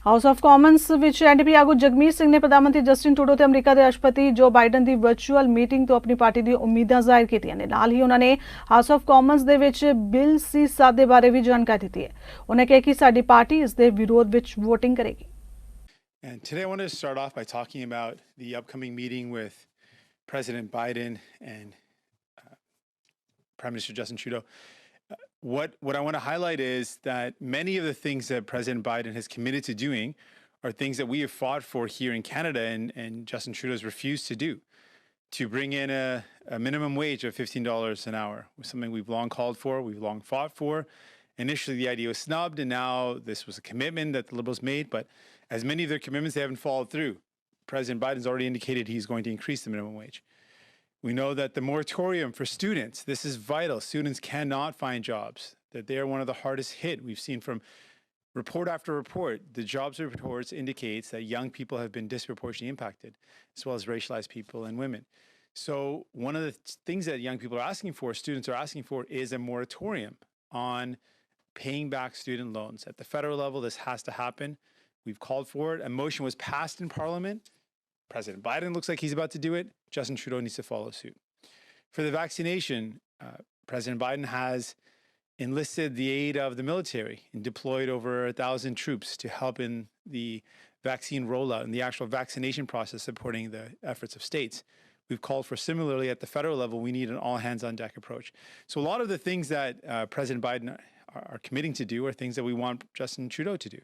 House of Commons ਵਿੱਚ NDP ਆਗੂ ਜਗਮੀਤ ਸਿੰਘ ਨੇ ਪ੍ਰਧਾਨ ਮੰਤਰੀ ਜਸਟਿਨ ਟਰੂਡੋ ਤੇ ਅਮਰੀਕਾ ਦੇ ਰਾਸ਼ਟਰਪਤੀ ਜੋ ਬਾਈਡਨ ਦੀ ਵਰਚੁਅਲ ਮੀਟਿੰਗ ਤੋਂ ਆਪਣੀ ਪਾਰਟੀ ਦੀ ਉਮੀਦਾਂ ਜ਼ਾਹਿਰ ਕੀਤੀਆਂ ਨੇ। ਨਾਲ ਹੀ ਉਹਨਾਂ ਨੇ ਹਾਊਸ ਆਫ ਕਾਮਨਸ ਦੇ ਵਿੱਚ ਬਿੱਲ C7 ਦੇ ਬਾਰੇ ਵੀ ਜਾਣਕਾਰੀ ਦਿੱਤੀ ਹੈ। ਉਹਨਾਂ ਕਿਹਾ ਕਿ ਸਾਡੀ ਪਾਰਟੀ ਇਸ ਦੇ ਵਿਰੋਧ ਵਿੱਚ VOTING ਕਰੇਗੀ। And today I want to start off by talking about the upcoming meeting with President Biden and Prime Minister Justin Trudeau. What I want to highlight is that many of the things that President Biden has committed to doing are things that we have fought for here in Canada and Justin Trudeau has refused to do. To bring in a minimum wage of $15 an hour was something we've long called for, we've long fought for. Initially, the idea was snubbed, and now this was a commitment that the Liberals made. But as many of their commitments, they haven't followed through. President Biden's already indicated he's going to increase the minimum wage. We know that the moratorium for students, this is vital. Students cannot find jobs, that they are one of the hardest hit. We've seen from report after report, the jobs reports indicates that young people have been disproportionately impacted, as well as racialized people and women. So one of the things that young people are asking for, students are asking for, is a moratorium on paying back student loans. At the federal level, this has to happen. We've called for it. A motion was passed in Parliament. President Biden looks like he's about to do it. Justin Trudeau needs to follow suit. For the vaccination, President Biden has enlisted the aid of the military and deployed over 1,000 troops to help in the vaccine rollout and the actual vaccination process, supporting the efforts of states. We've called for, similarly, at the federal level, we need an all-hands-on-deck approach. So a lot of the things that President Biden are committing to do are things that we want Justin Trudeau to do.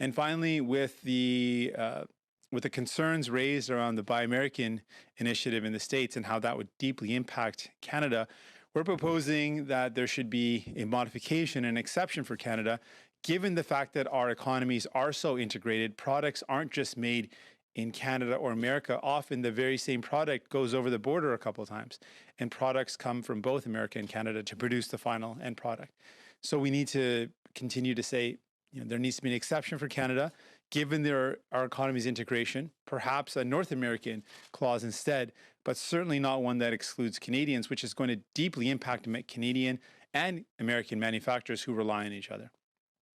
And finally, with the concerns raised around the Buy American initiative in the States and how that would deeply impact Canada, we're proposing that there should be a modification, an exception for Canada, given the fact that our economies are so integrated. Products aren't just made in Canada or America. Often the very same product goes over the border a couple of times, and products come from both America and Canada to produce the final end product. So we need to continue to say, there needs to be an exception for Canada, given our economy's integration, perhaps a North American clause instead, but certainly not one that excludes Canadians, which is going to deeply impact Canadian and American manufacturers who rely on each other.